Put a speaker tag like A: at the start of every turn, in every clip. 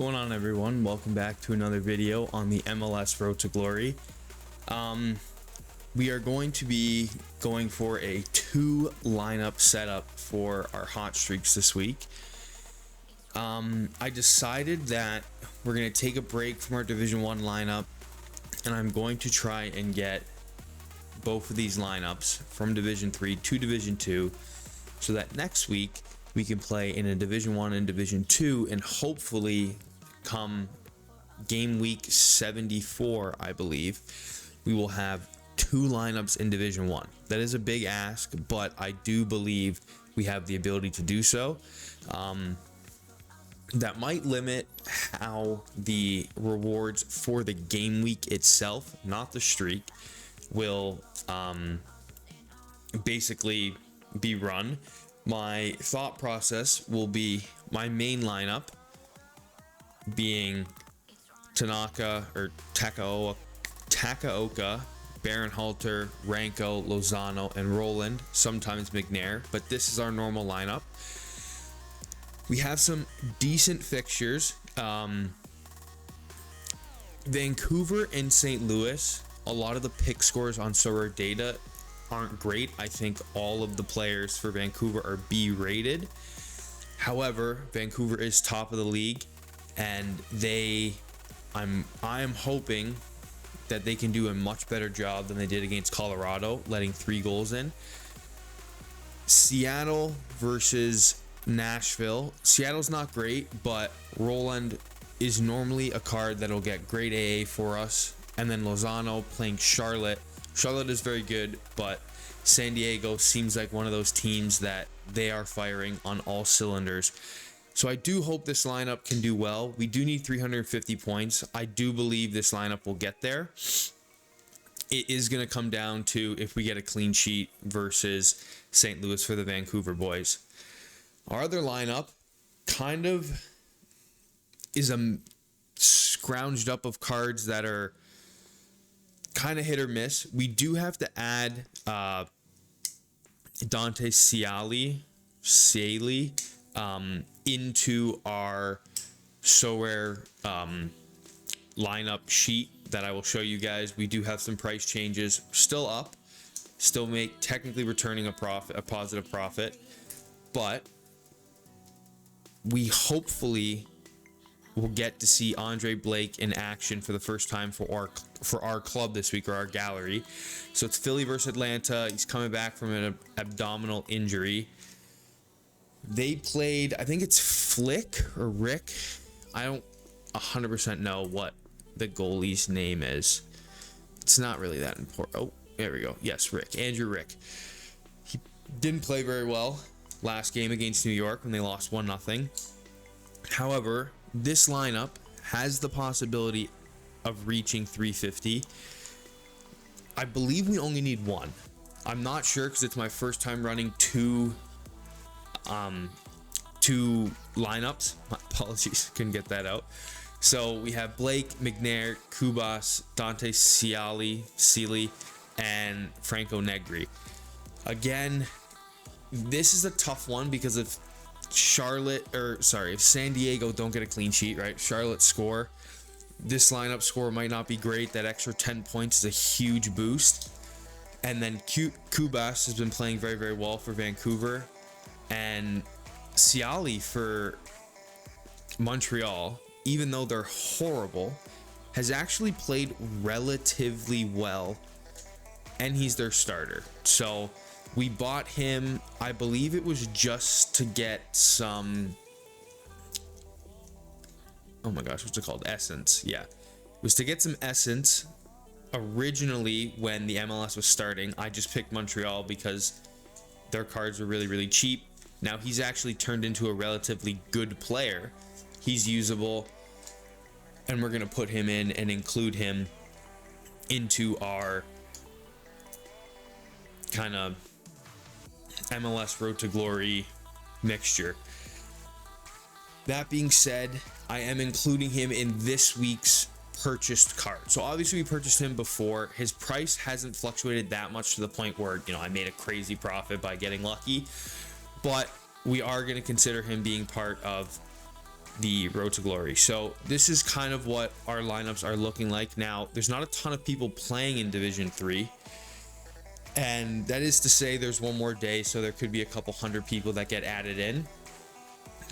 A: Going on, everyone? Welcome back to another video on the MLS Road to Glory. We are going to be going for a 2 lineup setup for our hot streaks this week. I decided that we're going to take a break from our Division 1 lineup, and I'm going to try and get both of these lineups from Division 3 to Division 2 so that next week we can play in a Division 1 and Division 2, and hopefully come game week 74, I believe, we will have 2 lineups in Division 1. That is a big ask, but I do believe we have the ability to do so. That might limit how the rewards for the game week itself, not the streak, will basically be run. My thought process will be my main lineup being Tanaka or Takaoka, Baron-Halter, Ranko, Lozano, and Roland, sometimes McNair, but this is our normal lineup. We have some decent fixtures. Vancouver and St. Louis, a lot of the pick scores on Sorare data aren't great. I think all of the players for Vancouver are B rated. However, Vancouver is top of the league, and I am hoping that they can do a much better job than they did against Colorado, letting 3 goals in. Seattle versus Nashville. Seattle's not great, but Roland is normally a card that'll get great AA for us. And then Lozano playing Charlotte. Charlotte is very good, but San Diego seems like one of those teams that they are firing on all cylinders. So I do hope this lineup can do well. We do need 350 points. I do believe this lineup will get there. It is going to come down to if we get a clean sheet versus St. Louis for the Vancouver boys. Our other lineup kind of is a scrounged up of cards that are kind of hit or miss. We do have to add Dante Ciali into our Sorare lineup sheet that I will show you guys. We do have some price changes still up, still technically returning a positive profit, but we hopefully will get to see Andre Blake in action for the first time for our club this week, or our gallery. So it's Philly versus Atlanta. He's coming back from an abdominal injury. They played, I think it's Flick or Rick. I don't 100% know what the goalie's name is. It's not really that important. Oh, there we go. Yes, Rick. Andrew Rick. He didn't play very well last game against New York when they lost 1-0. However, this lineup has the possibility of reaching 350. I believe we only need 1. I'm not sure because it's my first time running two lineups. My apologies, couldn't get that out. So we have Blake, McNair, Kubas, Dante Ciali, and Franco Negri. Again, this is a tough one because if if San Diego don't get a clean sheet, right? Charlotte score. This lineup score might not be great. That extra 10 points is a huge boost. And then Kubas has been playing very, very well for Vancouver. And Ciali for Montreal, even though they're horrible, has actually played relatively well, and he's their starter. So we bought him, I believe it was just to get some, oh my gosh, what's it called? Essence. Yeah, it was to get some essence. Originally, when the MLS was starting, I just picked Montreal because their cards were really, really cheap. Now he's actually turned into a relatively good player. He's usable, and we're going to put him in and include him into our kind of MLS Road to Glory mixture. That being said, I am including him in this week's purchased card. So obviously we purchased him before. His price hasn't fluctuated that much to the point where, I made a crazy profit by getting lucky. But we are going to consider him being part of the Road to Glory. So this is kind of what our lineups are looking like now. There's not a ton of people playing in Division 3, and that is to say there's one more day, so there could be a couple hundred people that get added in.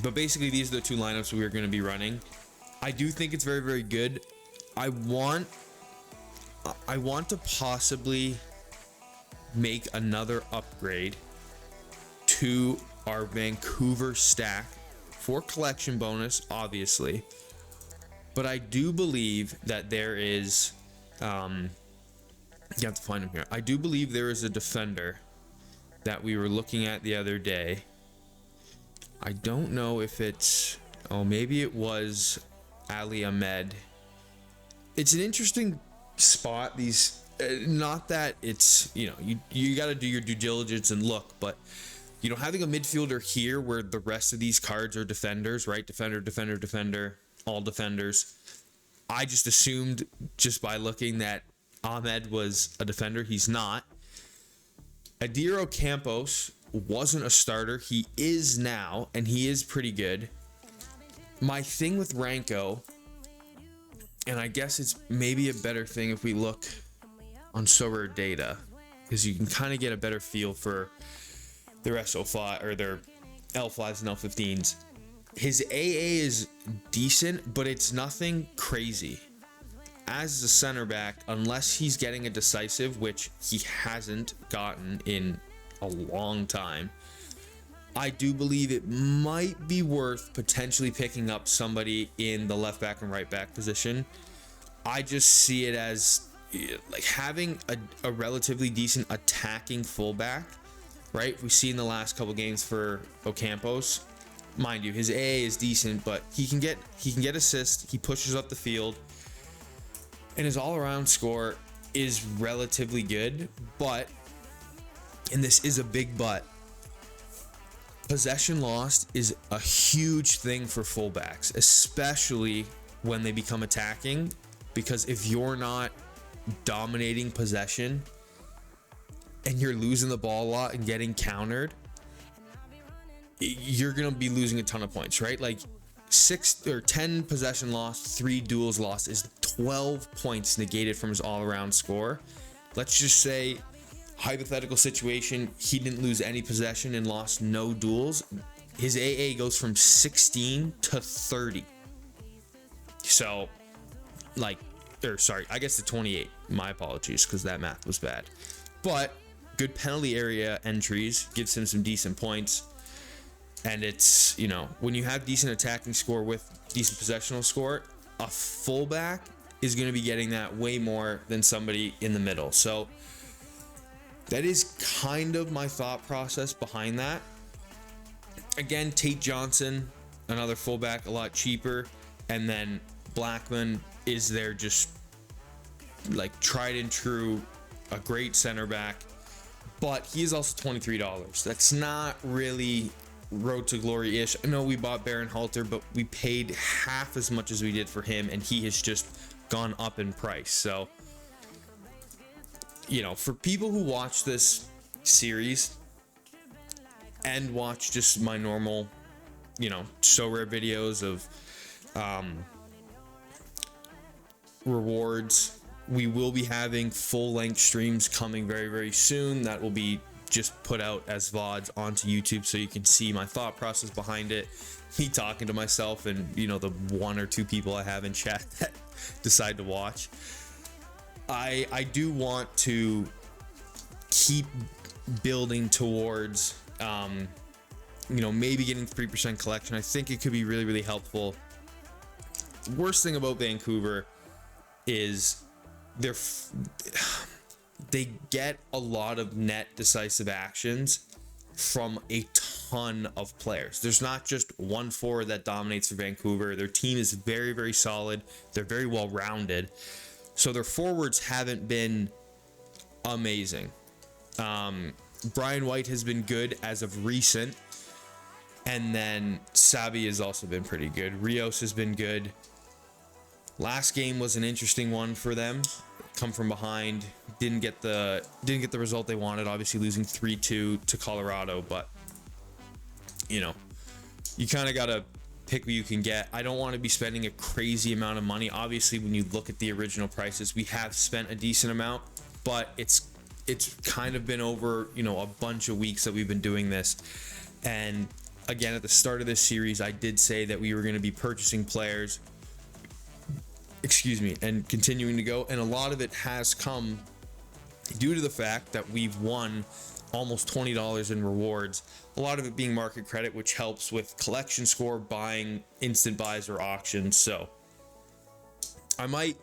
A: But basically, these are the two lineups we're going to be running. I do think it's very, very good. I want to possibly make another upgrade to our Vancouver stack for collection bonus, obviously. But I do believe that there is, you have to find him here. I do believe there is a defender that we were looking at the other day. I don't know if it's, oh, maybe it was Ali Ahmed. It's an interesting spot. These, not that it's, you know, you got to do your due diligence and look, but you know, having a midfielder here where the rest of these cards are defenders, right? Defender, defender, defender, all defenders. I just assumed just by looking that Ahmed was a defender. He's not. Adiro Campos wasn't a starter. He is now, and he is pretty good. My thing with Ranko, and I guess it's maybe a better thing if we look on Sorare data, because you can kind of get a better feel for their SO5 or their L5s and L15s. His AA is decent, but it's nothing crazy. As a center back, unless he's getting a decisive, which he hasn't gotten in a long time, I do believe it might be worth potentially picking up somebody in the left back and right back position. I just see it as like having a relatively decent attacking fullback, right? We see in the last couple games for Ocampos, mind you, his AA is decent, but he can get assists, he pushes up the field, and his all-around score is relatively good. But, and this is a big but, possession lost is a huge thing for fullbacks, especially when they become attacking, because if you're not dominating possession and you're losing the ball a lot and getting countered, you're going to be losing a ton of points, right? Like 6 or 10 possession lost, 3 duels lost is 12 points negated from his all-around score. Let's just say, hypothetical situation, he didn't lose any possession and lost no duels. His AA goes from 16 to 30. So, like, or sorry, I guess to 28. My apologies, because that math was bad. But good penalty area entries gives him some decent points. And it's, you know, when you have decent attacking score with decent possessional score, a fullback is going to be getting that way more than somebody in the middle. So that is kind of my thought process behind that. Again, Tate Johnson, another fullback, a lot cheaper. And then Blackman is there just like tried and true, a great center back. But he is also $23. That's not really Road to Glory-ish. I know we bought Baron Halter, but we paid half as much as we did for him, and he has just gone up in price. So, you know, for people who watch this series and watch just my normal, you know, Sorare videos of rewards, we will be having full-length streams coming very, very soon. That will be just put out as VODs onto YouTube, so you can see my thought process behind it, me talking to myself, and, you know, the 1 or 2 people I have in chat that decide to watch. I do want to keep building towards, you know, maybe getting 3% collection. I think it could be really, really helpful. The worst thing about Vancouver is they get a lot of net decisive actions from a ton of players. There's not just one forward that dominates for Vancouver. Their team is very, very solid. They're very well rounded. So their forwards haven't been amazing. Brian White has been good as of recent. And then Sabi has also been pretty good. Rios has been good. Last game was an interesting one for them. Come from behind, didn't get the result they wanted, obviously losing 3-2 to Colorado, but you know, you kind of got to pick what you can get. I don't want to be spending a crazy amount of money. Obviously, when you look at the original prices, we have spent a decent amount, but it's kind of been over, you know, a bunch of weeks that we've been doing this. And again, at the start of this series, I did say that we were going to be purchasing players, and continuing to go. And a lot of it has come due to the fact that we've won almost $20 in rewards, a lot of it being market credit, which helps with collection score, buying, instant buys, or auctions. So I might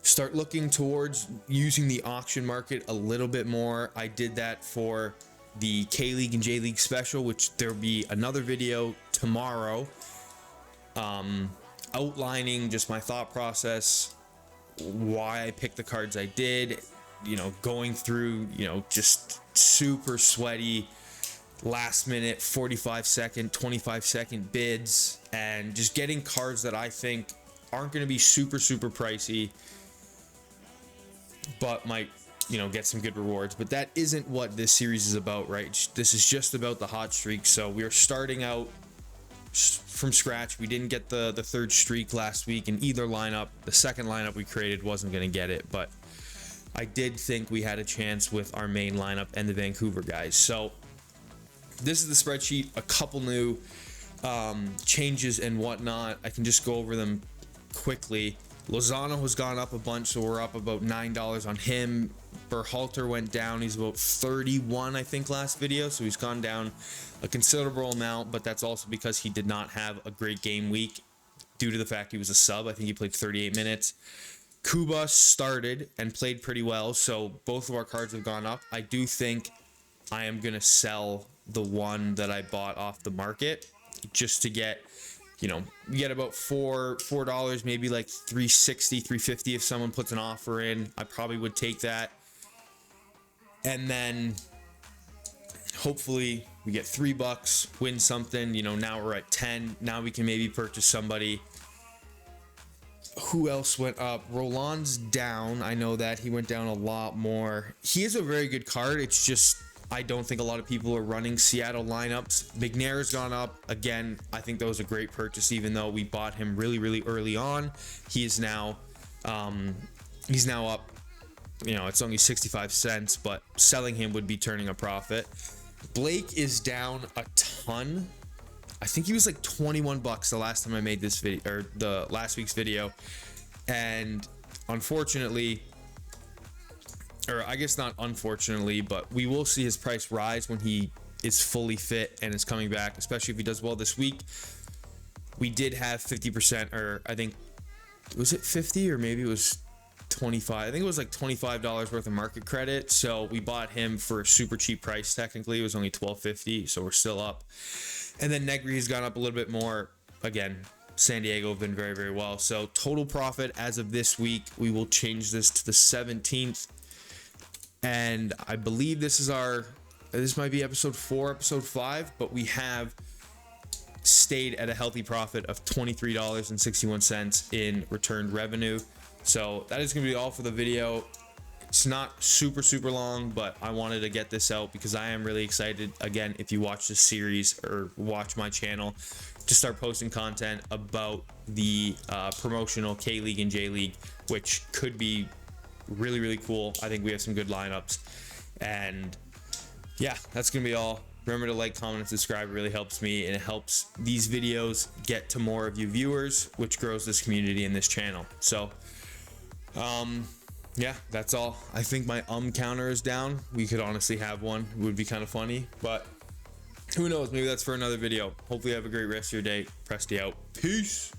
A: start looking towards using the auction market a little bit more. I did that for the K-League and J-League special, which there'll be another video tomorrow outlining just my thought process, why I picked the cards I did, you know, going through, you know, just super sweaty last minute 45-second 25-second bids, and just getting cards that I think aren't going to be super pricey but might, you know, get some good rewards. But that isn't what this series is about, right? This is just about the hot streak. So we are starting out from scratch. We didn't get the third streak last week in either lineup. The second lineup we created wasn't going to get it, but I did think we had a chance with our main lineup and the Vancouver guys. So this is the spreadsheet, a couple new changes and whatnot. I can just go over them quickly. Lozano has gone up a bunch, so we're up about $9 on him. Berhalter went down. He's about 31, I think, last video, so he's gone down a considerable amount, but that's also because he did not have a great game week due to the fact he was a sub. I think he played 38 minutes. Kuba started and played pretty well, so both of our cards have gone up. I do think I am going to sell the one that I bought off the market just to get, you know, you get about $4, maybe like $3.60, $3.50 if someone puts an offer in. I probably would take that. And then hopefully we get $3, win something. You know, now we're at 10. Now we can maybe purchase somebody. Who else went up? Roland's down. I know that he went down a lot more. He is a very good card. It's just I don't think a lot of people are running Seattle lineups. McNair's gone up again. I think that was a great purchase, even though we bought him really early on. He is now he's now up. You know, it's only 65 cents, but selling him would be turning a profit. Blake is down a ton. I think he was like $21 the last time I made this video, or the last week's video. And unfortunately, or I guess not unfortunately, but we will see his price rise when he is fully fit and is coming back, especially if he does well this week. We did have 50%, or I think, was it 50 or maybe it was 25? I think it was like $25 worth of market credit. So we bought him for a super cheap price. Technically, it was only $12.50, so we're still up. And then Negri has gone up a little bit more. Again, San Diego have been very well. So total profit as of this week, we will change this to the 17th. And I believe this might be episode 4, episode 5, but we have stayed at a healthy profit of $23.61 in returned revenue. So that is going to be all for the video. It's not super long, but I wanted to get this out because I am really excited. Again, if you watch this series or watch my channel, to start posting content about the promotional K-League and J-League, which could be really cool. I think we have some good lineups. And yeah, that's gonna be all. Remember to like, comment, and subscribe. It really helps me, and it helps these videos get to more of you viewers, which grows this community and this channel. So yeah, that's all. I think my counter is down. We could honestly have one. It would be kind of funny, but who knows? Maybe that's for another video. Hopefully you have a great rest of your day. Presty out. Peace.